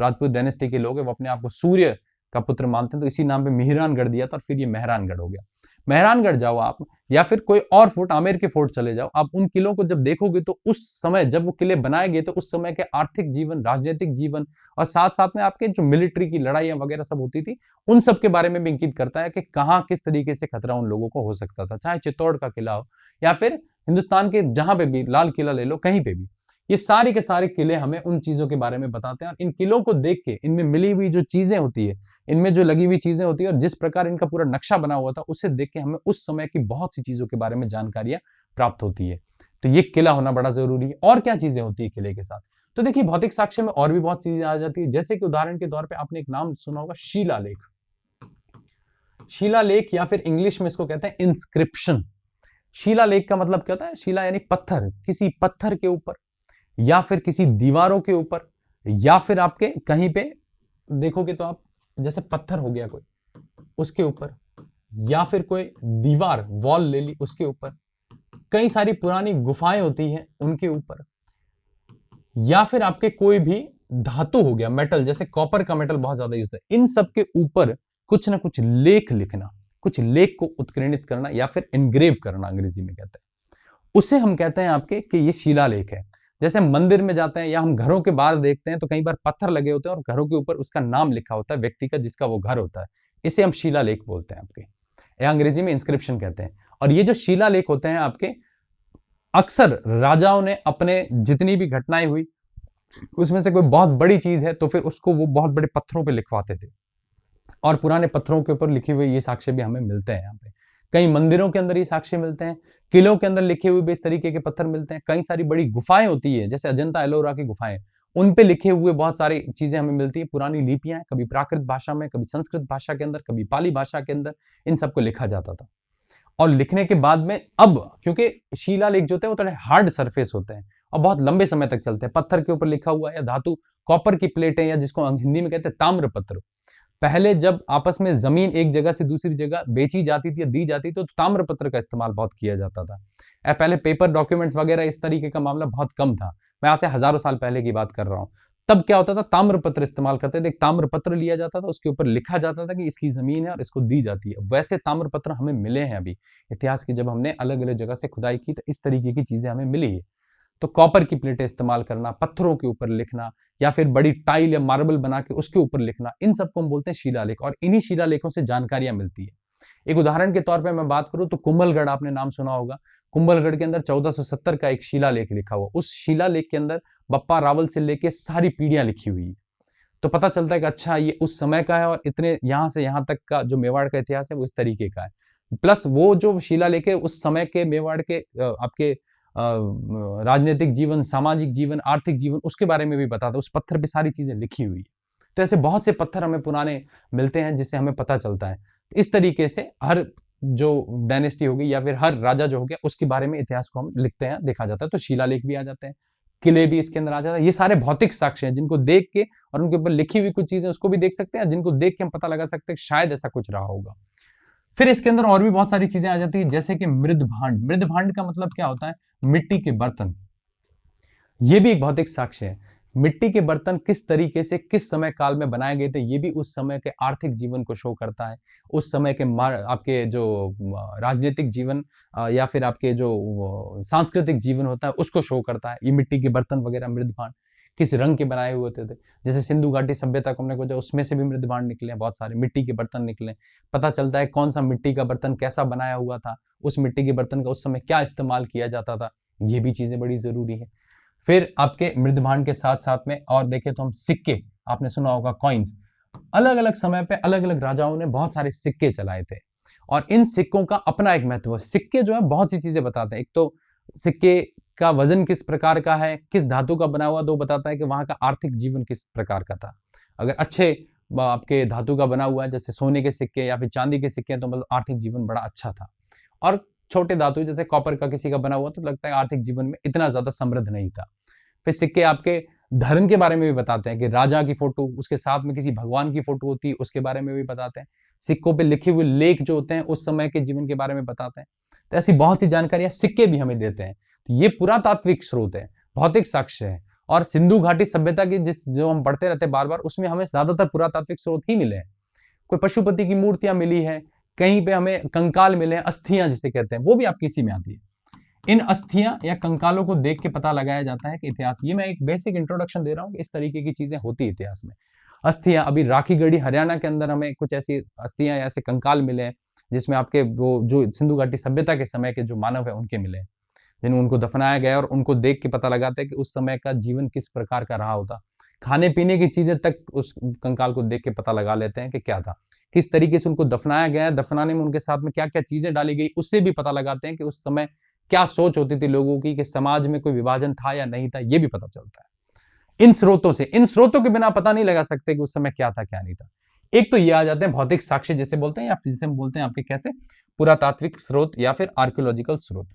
राजपूत डायनेस्टी के लोग हैं वो अपने आप को सूर्य का पुत्र मानते हैं, तो इसी नाम पे मिहरानगढ़ दिया था और फिर ये मेहरानगढ़ हो गया। मेहरानगढ़ जाओ आप, या फिर कोई और फोर्ट, आमेर के फोर्ट चले जाओ आप, उन किलों को जब देखोगे तो उस समय जब वो किले बनाए गए तो उस समय के आर्थिक जीवन, राजनीतिक जीवन और साथ साथ में आपके जो मिलिट्री की लड़ाइयां वगैरह सब होती थी, उन सब के बारे में भी इंगित करता है कि कहाँ किस तरीके से खतरा उन लोगों को हो सकता था। चाहे चित्तौड़ का किला हो या फिर हिंदुस्तान के जहां पे भी, लाल किला ले लो, कहीं पे भी, ये सारे के सारे किले हमें उन चीजों के बारे में बताते हैं। और इन किलों को देख के, इनमें मिली हुई जो चीजें होती है, इनमें जो लगी हुई चीजें होती है और जिस प्रकार इनका पूरा नक्शा बना हुआ था, उसे देख के हमें उस समय की बहुत सी चीजों के बारे में जानकारियां प्राप्त होती है। तो ये किला होना बड़ा जरूरी है। और क्या चीजें होती है किले के साथ, तो देखिए भौतिक साक्ष्य में और भी बहुत चीजें आ जाती है, जैसे कि उदाहरण के तौर पर आपने एक नाम सुना होगा, शिलालेख। शिलालेख या फिर इंग्लिश में इसको कहते हैं इंस्क्रिप्शन। शिलालेख का मतलब क्या होता है, शिला यानी पत्थर, किसी पत्थर के ऊपर या फिर किसी दीवारों के ऊपर, या फिर आपके कहीं पे देखोगे तो आप, जैसे पत्थर हो गया कोई, उसके ऊपर, या फिर कोई दीवार, वॉल ले ली, उसके ऊपर, कई सारी पुरानी गुफाएं होती हैं उनके ऊपर, या फिर आपके कोई भी धातु हो गया, मेटल, जैसे कॉपर का मेटल बहुत ज्यादा यूज है, इन सब के ऊपर कुछ ना कुछ लेख लिखना, कुछ लेख को उत्कीर्णित करना या फिर इनग्रेव करना अंग्रेजी में कहते हैं, उसे हम कहते हैं आपके कि ये शिलालेख है। जैसे हम मंदिर में जाते हैं या हम घरों के बाहर देखते हैं तो कई बार पत्थर लगे होते हैं और घरों के ऊपर उसका नाम लिखा होता है व्यक्ति का जिसका वो घर होता है, इसे हम शिलालेख बोलते हैं आपके, या अंग्रेजी में इंस्क्रिप्शन कहते हैं। और ये जो शिलालेख होते हैं आपके, अक्सर राजाओं ने अपने जितनी भी घटनाएं हुई उसमें से कोई बहुत बड़ी चीज है तो फिर उसको वो बहुत बड़े पत्थरों पर लिखवाते थे, और पुराने पत्थरों के ऊपर लिखे हुए ये साक्ष्य भी हमें मिलते हैं यहाँ पे। कई मंदिरों के अंदर ये साक्ष्य मिलते हैं, किलों के अंदर लिखे हुए भी इस तरीके के पत्थर मिलते हैं, कई सारी बड़ी गुफाएं होती है, जैसे अजंता एलोरा की गुफाएं, उन पे लिखे हुए बहुत सारी चीजें हमें मिलती है, पुरानी लिपियां, कभी प्राकृत भाषा में, कभी संस्कृत भाषा के अंदर, कभी पाली भाषा के अंदर, इन सबको लिखा जाता था। और लिखने के बाद में अब, क्योंकि शिलालेख जो होते हैं वो थोड़े हार्ड सरफेस होते हैं और बहुत लंबे समय तक चलते हैं, पत्थर के ऊपर लिखा हुआ या धातु, कॉपर की प्लेटें, या जिसको हिंदी में कहते हैं ताम्रपत्र। पहले जब आपस में जमीन एक जगह से दूसरी जगह बेची जाती थी या दी जाती थी तो ताम्रपत्र का इस्तेमाल बहुत किया जाता था। पहले पेपर डॉक्यूमेंट्स वगैरह इस तरीके का मामला बहुत कम था, मैं आज से हजारों साल पहले की बात कर रहा हूँ। तब क्या होता था, ताम्रपत्र इस्तेमाल करते थे, एक ताम्रपत्र लिया जाता था, उसके ऊपर लिखा जाता था कि इसकी जमीन है और इसको दी जाती है। वैसे ताम्रपत्र हमें मिले हैं अभी इतिहास की, जब हमने अलग अलग जगह से खुदाई की तो इस तरीके की चीजें हमें मिली है। तो कॉपर की प्लेटें इस्तेमाल करना, पत्थरों के ऊपर लिखना, या फिर बड़ी टाइल या मार्बल बना के उसके ऊपर लिखना, इन सबको हम बोलते हैं शिलालेख, और इन्हीं शिलालेखों से जानकारियां मिलती है। एक उदाहरण के तौर पे मैं बात करूं तो कुंभलगढ़ आपने नाम सुना होगा, कुंभलगढ़ के अंदर 1470 का एक शिलालेख लिखा हुआ, उस शिलालेख के अंदर बप्पा रावल से लेके सारी पीढ़ियां लिखी हुई है। तो पता चलता है कि अच्छा ये उस समय का है और इतने यहां से यहां तक का जो मेवाड़ का इतिहास है वो इस तरीके का है। प्लस वो जो शिलालेख है उस समय के मेवाड़ के आपके राजनीतिक जीवन, सामाजिक जीवन, आर्थिक जीवन, उसके बारे में भी बताता है, उस पत्थर पे सारी चीजें लिखी हुई है। तो ऐसे बहुत से पत्थर हमें पुराने मिलते हैं जिससे हमें पता चलता है। इस तरीके से हर जो डायनेस्टी होगी या फिर हर राजा जो हो गया उसके बारे में इतिहास को हम लिखते हैं, देखा जाता है। तो शिलालेख भी आ जाते हैं, किले भी इसके अंदर आ जाता है। ये सारे भौतिक साक्ष्य हैं जिनको देख के और उनके ऊपर लिखी हुई कुछ चीजें उसको भी देख सकते हैं, जिनको देख के हम पता लगा सकते हैं शायद ऐसा कुछ रहा होगा। फिर इसके अंदर और भी बहुत सारी चीजें आ जाती है, जैसे कि मृदभांड। मृदभांड का मतलब क्या होता है, मिट्टी के बर्तन। ये भी एक भौतिक साक्ष्य है। मिट्टी के बर्तन किस तरीके से किस समय काल में बनाए गए थे, ये भी उस समय के आर्थिक जीवन को शो करता है, उस समय के आपके जो राजनीतिक जीवन या फिर आपके जो सांस्कृतिक जीवन होता है उसको शो करता है। ये मिट्टी के बर्तन वगैरह मृदभांड किस रंग के बनाए हुए होते थे। जैसे सिंधु घाटी सभ्यता को हमने खोजा, उसमें से भी मृदभांड निकले हैं, बहुत सारे मिट्टी के बर्तन निकले। पता चलता है कौन सा मिट्टी का बर्तन कैसा बनाया हुआ था, उस मिट्टी के बर्तन का उस समय क्या इस्तेमाल किया जाता था, ये भी चीजें बड़ी जरूरी है। फिर आपके मृदभांड के साथ साथ में और देखें तो हम सिक्के, आपने सुना होगा कॉइन्स, अलग अलग समय पे अलग अलग राजाओं ने बहुत सारे सिक्के चलाए थे और इन सिक्कों का अपना एक महत्व है। सिक्के जो है बहुत सी चीजें बताते हैं। एक तो सिक्के का वजन किस प्रकार का है, किस धातु का बना हुआ, तो बताता है कि वहां का आर्थिक जीवन किस प्रकार का था। अगर अच्छे आपके धातु का बना हुआ है जैसे सोने के सिक्के या फिर चांदी के सिक्के तो मतलब आर्थिक जीवन बड़ा अच्छा था। और छोटे धातु जैसे कॉपर का किसी का बना हुआ तो लगता है आर्थिक जीवन में इतना ज्यादा समृद्ध नहीं था। फिर सिक्के आपके धर्म के बारे में भी बताते हैं कि राजा की फोटो, उसके साथ में किसी भगवान की फोटो होती है, उसके बारे में भी बताते हैं। सिक्कों पे लिखे हुए लेख जो होते हैं उस समय के जीवन के बारे में बताते हैं। तो ऐसी बहुत सी जानकारियां सिक्के भी हमें देते हैं। तो ये पुरातात्विक स्रोत है, भौतिक साक्ष्य है। और सिंधु घाटी सभ्यता की जो हम पढ़ते रहते हैं बार बार, उसमें हमें ज्यादातर पुरातात्विक स्रोत ही मिले हैं। कोई पशुपति की मूर्तियां मिली है, कहीं पे हमें कंकाल मिले हैं, अस्थियां जिसे कहते हैं, वो भी आपकी इसी में आती है। इन अस्थियां या कंकालों को देख के पता लगाया जाता है कि इतिहास, ये मैं एक बेसिक इंट्रोडक्शन दे रहा हूँ कि इस तरीके की चीजें होती है इतिहास में। अस्थियां, अभी राखीगढ़ी हरियाणा के अंदर हमें कुछ ऐसी अस्थियां या ऐसे कंकाल मिले हैं जिसमें आपके वो जो सिंधु घाटी सभ्यता के समय के जो मानव है उनके मिले हैं, जिन्हें उनको दफनाया गया और उनको देख के पता लगाता है कि उस समय का जीवन किस प्रकार का रहा होता। खाने पीने की चीजें तक उस कंकाल को देख के पता लगा लेते हैं कि क्या था, किस तरीके से उनको दफनाया गया, दफनाने में उनके साथ में क्या क्या चीजें डाली गई, उससे भी पता लगाते हैं कि उस समय क्या सोच होती थी लोगों की, कि समाज में कोई विभाजन था या नहीं था, ये भी पता चलता है इन स्रोतों से। इन स्रोतों के बिना पता नहीं लगा सकते कि उस समय क्या था क्या नहीं था। एक तो ये आ जाते हैं भौतिक साक्ष्य जैसे बोलते हैं, या जिसे हम बोलते हैं आपके कैसे पुरातात्विक स्रोत या फिर आर्कियोलॉजिकल स्रोत।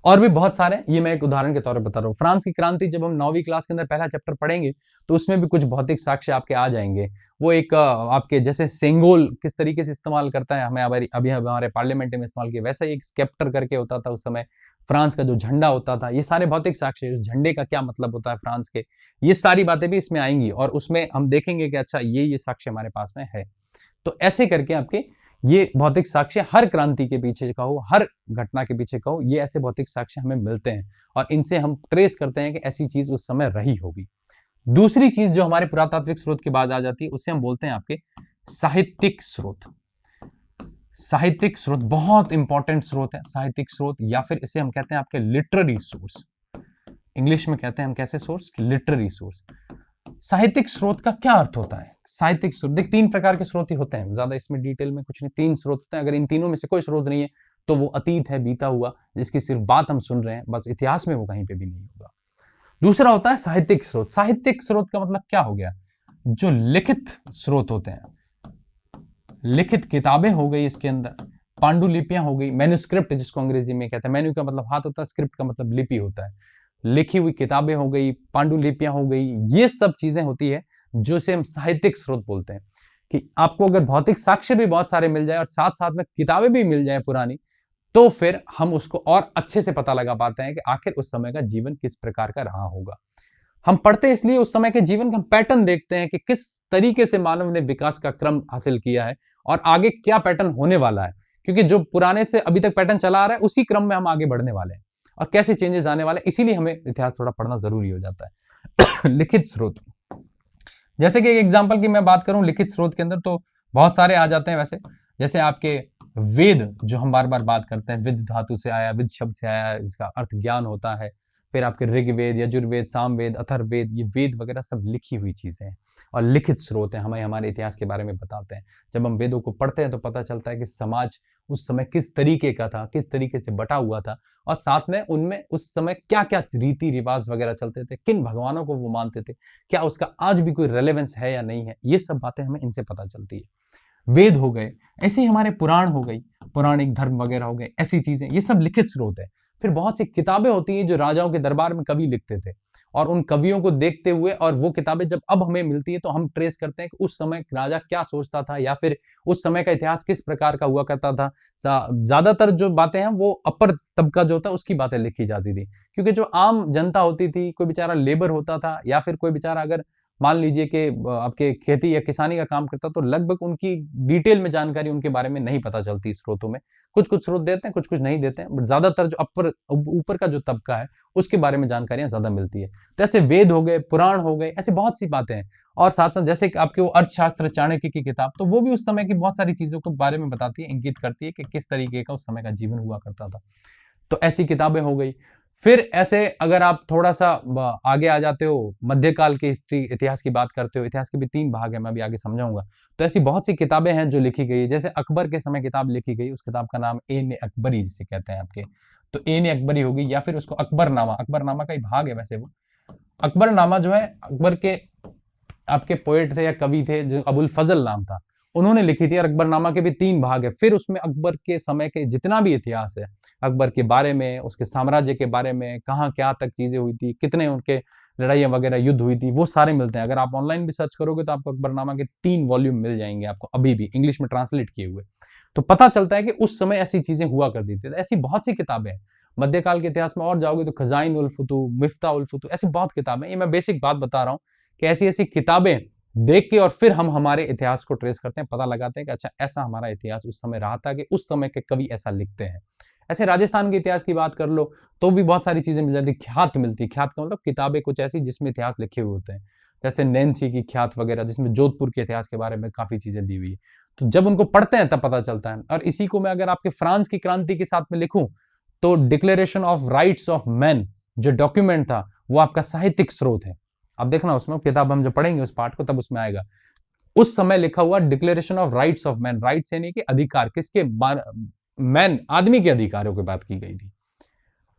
और भी बहुत सारे, ये मैं एक उदाहरण के तौर पर बता रहा हूँ। फ्रांस की क्रांति जब हम 9वीं क्लास के अंदर पहला चैप्टर पढ़ेंगे तो उसमें भी कुछ भौतिक साक्ष्य आपके आ जाएंगे। वो एक आपके जैसे सेंगोल किस तरीके से इस्तेमाल करता है, हमें अभी हमारे पार्लियामेंट में इस्तेमाल किया, वैसा एक स्केप्टर करके होता था उस समय, फ्रांस का जो झंडा होता था, ये सारे भौतिक साक्ष्य, उस झंडे का क्या मतलब होता है फ्रांस के, ये सारी बातें भी इसमें आएंगी और उसमें हम देखेंगे कि अच्छा ये साक्ष्य हमारे पास में है। तो ऐसे करके आपके ये भौतिक साक्ष्य हर क्रांति के पीछे कहो, हर घटना के पीछे कहो, ये ऐसे भौतिक साक्ष्य हमें मिलते हैं और इनसे हम ट्रेस करते हैं कि ऐसी चीज उस समय रही होगी। दूसरी चीज जो हमारे पुरातात्विक स्रोत के बाद आ जाती है उसे हम बोलते हैं आपके साहित्यिक स्रोत। साहित्यिक स्रोत बहुत इंपॉर्टेंट स्रोत है, साहित्यिक स्रोत, या फिर इसे हम कहते हैं आपके लिटरेरी सोर्स। इंग्लिश में कहते हैं हम कैसे सोर्स, लिटरेरी सोर्स। साहित्यिक स्रोत का क्या अर्थ होता है? साहित्यिक स्रोत, देख 3 प्रकार के स्रोत ही होते हैं, ज्यादा इसमें डिटेल में कुछ नहीं, 3 स्रोत होते हैं। अगर इन तीनों में से कोई स्रोत नहीं है तो वो अतीत है, बीता हुआ, जिसकी सिर्फ बात हम सुन रहे हैं, बस इतिहास में वो कहीं पे भी नहीं होगा। दूसरा होता है साहित्यिक स्रोत। साहित्यिक स्रोत का मतलब क्या हो गया? जो लिखित स्रोत होते हैं, लिखित किताबें हो गई, इसके अंदर पांडुलिपियां हो गई, मैन्युस्क्रिप्ट जिसको अंग्रेजी में कहते हैं, मैन्यू का मतलब हाथ होता है, स्क्रिप्ट का मतलब लिपि होता है, लिखी हुई किताबें हो गई, पांडुलिपियां हो गई, ये सब चीजें होती है जो से हम साहित्यिक स्रोत बोलते हैं। कि आपको अगर भौतिक साक्ष्य भी बहुत सारे मिल जाए और साथ साथ में किताबें भी मिल जाए पुरानी, तो फिर हम उसको और अच्छे से पता लगा पाते हैं कि आखिर उस समय का जीवन किस प्रकार का रहा होगा। हम पढ़ते इसलिए उस समय के जीवन का हम पैटर्न देखते हैं कि किस तरीके से मानव ने विकास का क्रम हासिल किया है और आगे क्या पैटर्न होने वाला है, क्योंकि जो पुराने से अभी तक पैटर्न चला आ रहा है उसी क्रम में हम आगे बढ़ने वाले हैं और कैसे चेंजेस आने वाले, इसीलिए हमें इतिहास थोड़ा पढ़ना जरूरी हो जाता है। लिखित स्रोत, जैसे कि एक एग्जांपल की मैं बात करूं लिखित स्रोत के अंदर, तो बहुत सारे आ जाते हैं वैसे, जैसे आपके वेद जो हम बार बार बात करते हैं, विद धातु से आया, विद शब्द से आया, इसका अर्थ ज्ञान होता है। फिर आपके ऋग्वेद, यजुर्वेद, सामवेद, अथर्ववेद, ये वेद वगैरह सब लिखी हुई चीजें हैं और लिखित स्रोत हैं, हमें हमारे इतिहास के बारे में बताते हैं। जब हम वेदों को पढ़ते हैं तो पता चलता है कि समाज उस समय किस तरीके का था, किस तरीके से बटा हुआ था और साथ में उनमें उस समय क्या क्या रीति रिवाज वगैरह चलते थे, किन भगवानों को वो मानते थे, क्या उसका आज भी कोई रेलेवेंस है या नहीं है, ये सब बातें हमें इनसे पता चलती है। वेद हो गए, ऐसे ही हमारे पुराण हो गई, पौराणिक धर्म वगैरह हो गए, ऐसी चीजें, ये सब लिखित स्रोत है। फिर बहुत सी किताबें होती हैं जो राजाओं के दरबार में कवि लिखते थे, और उन कवियों को देखते हुए, और वो किताबें जब अब हमें मिलती है तो हम ट्रेस करते हैं कि उस समय राजा क्या सोचता था, या फिर उस समय का इतिहास किस प्रकार का हुआ करता था। ज्यादातर जो बातें हैं वो अपर तबका जो होता है उसकी बातें लिखी जाती थी, क्योंकि जो आम जनता होती थी, कोई बेचारा लेबर होता था, या फिर कोई बेचारा अगर मान लीजिए कि आपके खेती या किसानी का काम करता, तो लगभग उनकी डिटेल में जानकारी उनके बारे में नहीं पता चलती स्रोतों में। कुछ कुछ स्रोत देते हैं, कुछ कुछ नहीं देते हैं, बट ज्यादातर जो अपर ऊपर का जो तबका है उसके बारे में जानकारियां ज्यादा मिलती है। तो ऐसे वेद हो गए, पुराण हो गए, ऐसे बहुत सी बातें हैं। और साथ साथ जैसे आपके वो अर्थशास्त्र चाणक्य की किताब, तो वो भी उस समय की बहुत सारी चीजों के बारे में बताती है, इंगित करती है कि किस तरीके का उस समय का जीवन हुआ करता था। तो ऐसी किताबें हो गई। फिर ऐसे अगर आप थोड़ा सा आगे आ जाते हो, मध्यकाल के हिस्ट्री इतिहास की बात करते हो, इतिहास के भी 3 भाग है, मैं अभी आगे समझाऊंगा। तो ऐसी बहुत सी किताबें हैं जो लिखी गई है, जैसे अकबर के समय किताब लिखी गई, उस किताब का नाम एन अकबरी जिसे कहते हैं आपके, तो एन अकबरी होगी, या फिर उसको अकबरनामा, अकबरनामा का ही भाग है वैसे वो। अकबरनामा जो है अकबर के आपके पोएट थे या कवि थे, जो अबुल फजल नाम था, उन्होंने लिखी थी। और अकबरनामा के भी 3 भाग है। फिर उसमें अकबर के समय के जितना भी इतिहास है, अकबर के बारे में, उसके साम्राज्य के बारे में, कहाँ क्या तक चीजें हुई थी, कितने उनके लड़ाइयाँ वगैरह युद्ध हुई थी, वो सारे मिलते हैं। अगर आप ऑनलाइन भी सर्च करोगे तो आपको अकबरनामा के 3 वॉल्यूम मिल जाएंगे आपको, अभी भी इंग्लिश में ट्रांसलेट किए हुए। तो पता चलता है कि उस समय ऐसी चीजें हुआ करती थी। ऐसी बहुत सी किताबें हैं। मध्यकाल के इतिहास में और जाओगे तो खजाइन उल फुतू, मिफ्ता उल फुतू, ऐसी बहुत किताबें। ये मैं बेसिक बात बता रहा हूँ कि ऐसी ऐसी किताबें देख के और फिर हम हमारे इतिहास को ट्रेस करते हैं, पता लगाते हैं कि अच्छा ऐसा हमारा इतिहास उस समय रहा था, कि उस समय के कवि ऐसा लिखते हैं। ऐसे राजस्थान के इतिहास की बात कर लो तो भी बहुत सारी चीजें मिल जाती, ख्यात मिलती। ख्यात का मतलब किताबें कुछ ऐसी जिसमें इतिहास लिखे हुए होते हैं, जैसे नैन्सी की ख्यात वगैरह, जिसमें जोधपुर के इतिहास के बारे में काफी चीजें दी हुई है। तो जब उनको पढ़ते हैं तब पता चलता है। और इसी को मैं अगर आपके फ्रांस की क्रांति के साथ में लिखूं, तो declaration of rights of man जो डॉक्यूमेंट था, वो आपका साहित्यिक स्रोत है। अब देखना उसमें किताब हम जो पढ़ेंगे उस पार्ट को, तब उसमें आएगा उस समय लिखा हुआ declaration of rights of man. Rights यानी कि अधिकार, किसके? मैन, आदमी के अधिकारों की बात की गई थी।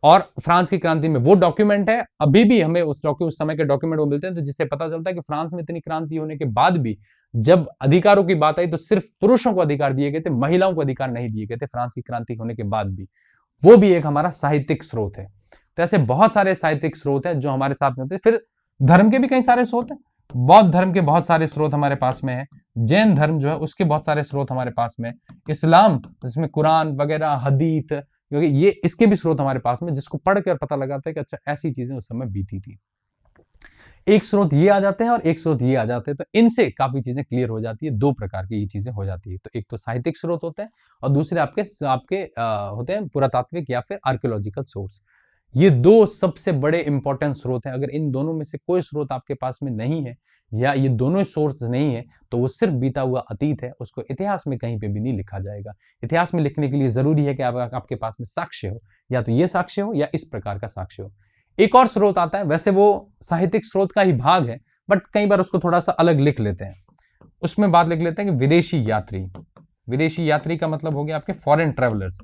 और फ्रांस की क्रांति में वो डॉक्यूमेंट है, अभी भी हमें उस समय के डॉक्यूमेंट वो मिलते हैं, तो जिससे पता चलता है कि फ्रांस में इतनी क्रांति होने के बाद भी जब अधिकारों की बात आई तो सिर्फ पुरुषों को अधिकार दिए गए थे, महिलाओं को अधिकार नहीं दिए गए थे फ्रांस की क्रांति होने के बाद भी। वो भी एक हमारा साहित्यिक स्रोत है। तो ऐसे बहुत सारे साहित्यिक स्रोत हैं जो हमारे साथ में होते हैं। फिर धर्म के भी कई सारे स्रोत हैं। बौद्ध धर्म के बहुत सारे स्रोत हमारे पास में है। जैन धर्म जो है उसके बहुत सारे स्रोत हमारे पास में। इस्लाम, जिसमें कुरान वगैरह, हदीत, क्योंकि ये इसके भी स्रोत हमारे पास में, जिसको पढ़कर पता लगाता है कि अच्छा ऐसी चीजें उस समय बीती थी। एक स्रोत ये आ जाते हैं और एक स्रोत ये आ जाते हैं, तो इनसे काफी चीजें क्लियर हो जाती है। 2 प्रकार की ये चीजें हो जाती है। तो एक तो साहित्यिक स्रोत होते हैं और दूसरे आपके होते हैं पुरातात्विक या फिर आर्कियोलॉजिकल सोर्स। ये 2 सबसे बड़े इंपॉर्टेंट स्रोत हैं। अगर इन दोनों में से कोई स्रोत आपके पास में नहीं है, या ये दोनों सोर्स नहीं है, तो वो सिर्फ बीता हुआ अतीत है, उसको इतिहास में कहीं पे भी नहीं लिखा जाएगा। इतिहास में लिखने के लिए जरूरी है कि आपके पास में साक्ष्य हो, या तो ये साक्ष्य हो या इस प्रकार का साक्ष्य हो। एक और स्रोत आता है, वैसे वो साहित्यिक स्रोत का ही भाग है, बट कई बार उसको थोड़ा सा अलग लिख लेते हैं। उसमें बात लिख लेते हैं कि विदेशी यात्री। विदेशी यात्री का मतलब हो गया आपके फॉरेन ट्रेवलर्स,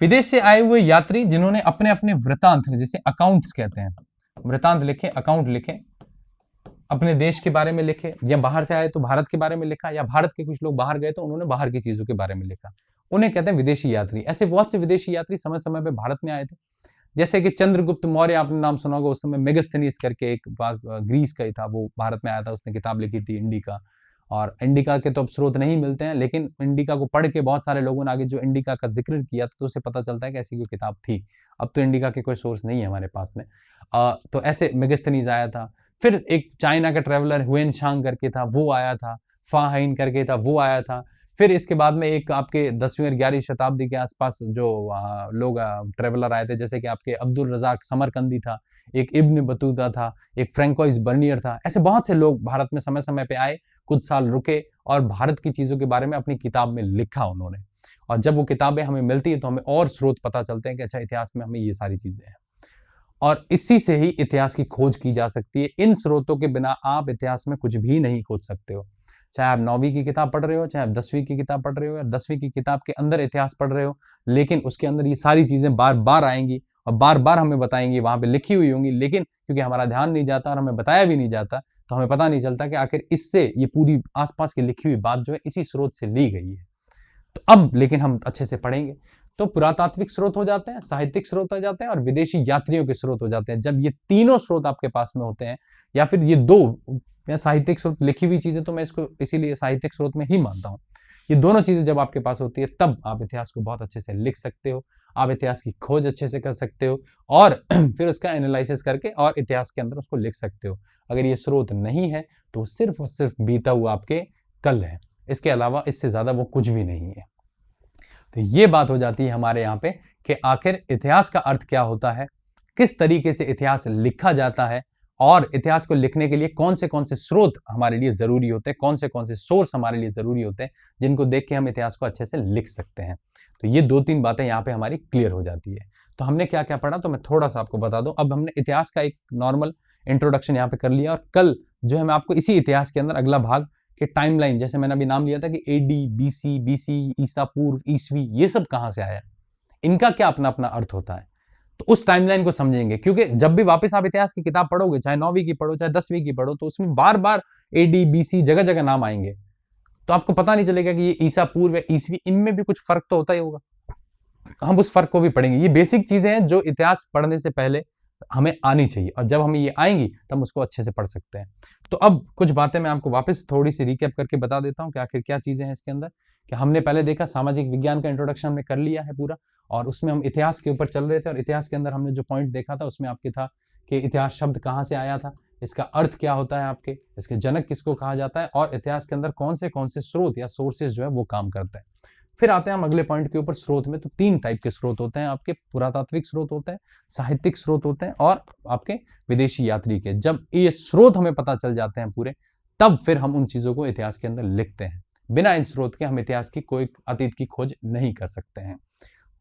विदेश से आए हुए यात्री जिन्होंने अपने अपने वृतांत, जिसे अकाउंट्स कहते हैं, वृतांत लिखे, अकाउंट लिखे, अपने देश के बारे में लिखे, या बाहर से आए तो भारत के बारे में लिखा, या भारत के कुछ लोग बाहर गए तो उन्होंने बाहर की चीजों के बारे में लिखा, उन्हें कहते हैं विदेशी यात्री। ऐसे बहुत से विदेशी यात्री समय समय पे भारत में आए थे, जैसे कि चंद्रगुप्त मौर्य, आपने नाम सुना होगा। उस समय मेगास्थनीज करके एक ग्रीस का ही था, वो भारत में आया था, उसने किताब लिखी थी इंडिका। और इंडिका के तो अब स्रोत नहीं मिलते हैं, लेकिन इंडिका को पढ़ के बहुत सारे लोगों ने आगे जो इंडिका का जिक्र किया था, तो उसे पता चलता है कि ऐसी कोई किताब थी। अब तो इंडिका के कोई सोर्स नहीं है हमारे पास में। तो ऐसे मेगास्थनीज आया था। फिर एक चाइना का ट्रेवलर हुएन शांग करके था, वो आया था। फा हाइन करके था, वो आया था। फिर इसके बाद में एक आपके 10वीं और 11वीं शताब्दी के आसपास जो लोग ट्रेवलर आए थे, जैसे कि आपके अब्दुल रजाक समरकंदी था, एक इब्न बतूता था, एक फ्रैंकोइस बर्नियर था। ऐसे बहुत से लोग भारत में समय समय पे आए, कुछ साल रुके और भारत की चीजों के बारे में अपनी किताब में लिखा उन्होंने। और जब वो किताबें हमें मिलती है तो हमें और स्रोत पता चलते हैं कि अच्छा इतिहास में हमें ये सारी चीजें हैं, और इसी से ही इतिहास की खोज की जा सकती है। इन स्रोतों के बिना आप इतिहास में कुछ भी नहीं खोज सकते हो। चाहे आप 9वीं की किताब पढ़ रहे हो, चाहे आप 10वीं की किताब पढ़ रहे हो, या 10वीं की किताब के अंदर इतिहास पढ़ रहे हो, लेकिन उसके अंदर ये सारी चीजें बार बार आएंगी और बार बार हमें बताएंगी, वहां पे लिखी हुई होंगी, लेकिन क्योंकि हमारा ध्यान नहीं जाता और हमें बताया भी नहीं जाता, तो हमें पता नहीं चलता कि आखिर इससे ये पूरी आसपास की लिखी हुई बात जो है इसी स्रोत से ली गई है। तो अब लेकिन हम अच्छे से पढ़ेंगे। तो पुरातात्विक स्रोत हो जाते हैं, साहित्यिक स्रोत हो जाते हैं और विदेशी यात्रियों के स्रोत हो जाते हैं। जब ये तीनों स्रोत आपके पास में होते हैं, या फिर ये दो, मैं साहित्यिक स्रोत लिखी हुई चीजें तो मैं इसको इसीलिए साहित्यिक स्रोत में ही मानता हूँ, ये दोनों चीजें जब आपके पास होती है तब आप इतिहास को बहुत अच्छे से लिख सकते हो, आप इतिहास की खोज अच्छे से कर सकते हो और फिर उसका एनालिसिस करके और इतिहास के अंदर उसको लिख सकते हो। अगर ये स्रोत नहीं है तो सिर्फ और सिर्फ बीता हुआ आपके कल है, इसके अलावा इससे ज्यादा वो कुछ भी नहीं है। तो ये बात हो जाती है हमारे यहाँ पे कि आखिर इतिहास का अर्थ क्या होता है, किस तरीके से इतिहास लिखा जाता है और इतिहास को लिखने के लिए कौन से स्रोत हमारे लिए जरूरी होते हैं, कौन से सोर्स हमारे लिए जरूरी होते हैं जिनको देख के हम इतिहास को अच्छे से लिख सकते हैं। तो ये 2-3 बातें यहाँ पे हमारी क्लियर हो जाती है। तो हमने क्या क्या पढ़ा, तो मैं थोड़ा सा आपको बता दूं। अब हमने इतिहास का एक नॉर्मल इंट्रोडक्शन यहाँ पे कर लिया और कल जो है मैं आपको इसी इतिहास के अंदर अगला भाग कि टाइमलाइन, जैसे मैंने अभी नाम लिया था कि एडी, बीसी, बीसी, ईसा पूर्व, ईसवी, ये सब कहां से आया, इनका क्या अपना अपना अर्थ होता है, तो उस टाइमलाइन को समझेंगे। क्योंकि जब भी वापस आप इतिहास की किताब पढ़ोगे, चाहे 9वीं की पढ़ो चाहे 10वीं की पढ़ो, तो उसमें बार बार एडी, बीसी जगह जगह नाम आएंगे, तो आपको पता नहीं चलेगा कि ये ईसा पूर्व है, ईसवी, इनमें भी कुछ फर्क तो होता ही होगा। हम उस फर्क को भी पढ़ेंगे। ये बेसिक चीजें हैं जो इतिहास पढ़ने से पहले हमें आनी चाहिए और जब हमें ये आएंगी तब उसको अच्छे से पढ़ सकते हैं। तो अब कुछ बातें मैं आपको वापस थोड़ी सी रिकैप करके बता देता हूँ कि आखिर क्या चीजें हैं इसके अंदर। कि हमने पहले देखा सामाजिक विज्ञान का इंट्रोडक्शन हमने कर लिया है पूरा, और उसमें हम इतिहास के ऊपर चल रहे थे और इतिहास के अंदर हमने जो पॉइंट देखा था उसमें आपके था कि इतिहास शब्द कहाँ से आया था, इसका अर्थ क्या होता है आपके, इसके जनक किसको कहा जाता है और इतिहास के अंदर कौन से स्रोत या सोर्सेज जो है वो काम करते हैं। फिर आते हैं हम अगले पॉइंट के ऊपर, स्रोत में। तो 3 टाइप के स्रोत होते हैं आपके, पुरातात्विक स्रोत होते हैं, साहित्यिक स्रोत होते हैं और आपके विदेशी यात्री के। जब ये स्रोत हमें पता चल जाते हैं पूरे, तब फिर हम उन चीजों को इतिहास के अंदर लिखते हैं। बिना इन स्रोत के हम इतिहास की कोई अतीत की खोज नहीं कर सकते हैं।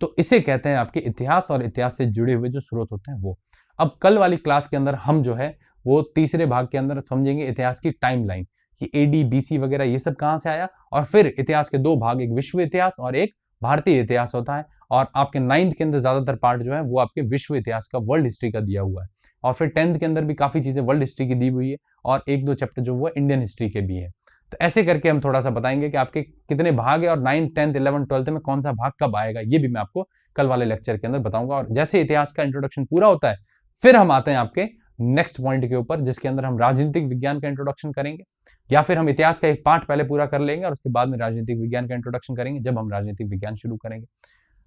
तो इसे कहते हैं आपके इतिहास, और इतिहास से जुड़े हुए जो स्रोत होते हैं वो। अब कल वाली क्लास के अंदर हम जो है वो तीसरे भाग के अंदर समझेंगे इतिहास की टाइमलाइन कि एडी, बीसी वगैरह ये सब कहां से आया, और फिर इतिहास के 2 भाग, एक विश्व इतिहास और एक भारतीय इतिहास होता है। और आपके 9th के अंदर ज्यादातर पार्ट जो है वो आपके विश्व इतिहास का, वर्ल्ड हिस्ट्री का दिया हुआ है, और फिर 10th के अंदर भी काफी चीजें वर्ल्ड हिस्ट्री की दी हुई है और 1-2 चैप्टर जो वो इंडियन हिस्ट्री के भी है। तो ऐसे करके हम थोड़ा सा बताएंगे कि आपके कितने भाग है और 9th, 10th, 11th, 12th में कौन सा भाग कब आएगा, ये भी मैं आपको कल वाले लेक्चर के अंदर बताऊंगा। और जैसे इतिहास का इंट्रोडक्शन पूरा होता है फिर हम आते हैं आपके नेक्स्ट पॉइंट के ऊपर, जिसके अंदर हम राजनीतिक विज्ञान का इंट्रोडक्शन करेंगे, या फिर हम इतिहास का एक पार्ट पहले पूरा कर लेंगे और उसके बाद में राजनीतिक विज्ञान का इंट्रोडक्शन करेंगे जब हम राजनीतिक विज्ञान शुरू करेंगे।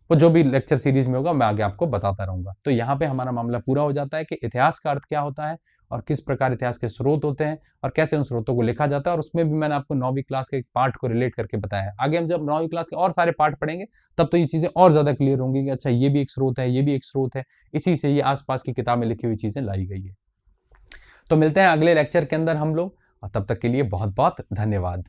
वो जो भी लेक्चर सीरीज में होगा मैं आगे आपको बताता रहूंगा। तो यहाँ पे हमारा मामला पूरा हो जाता है कि इतिहास का अर्थ क्या होता है और किस प्रकार इतिहास के स्रोत होते हैं और कैसे उन स्रोतों को लिखा जाता है, और उसमें भी मैंने आपको 9वीं क्लास के एक पार्ट को रिलेट करके बताया है। आगे हम जब 9वीं क्लास के और सारे पार्ट पढ़ेंगे तब तो ये चीजें और ज्यादा क्लियर होंगी कि अच्छा ये भी एक स्रोत है, ये भी एक स्रोत है, इसी से ये आसपास की किताब में लिखी हुई चीजें लाई गई है। तो मिलते हैं अगले लेक्चर के अंदर हम लोग, और तब तक के लिए बहुत बहुत धन्यवाद।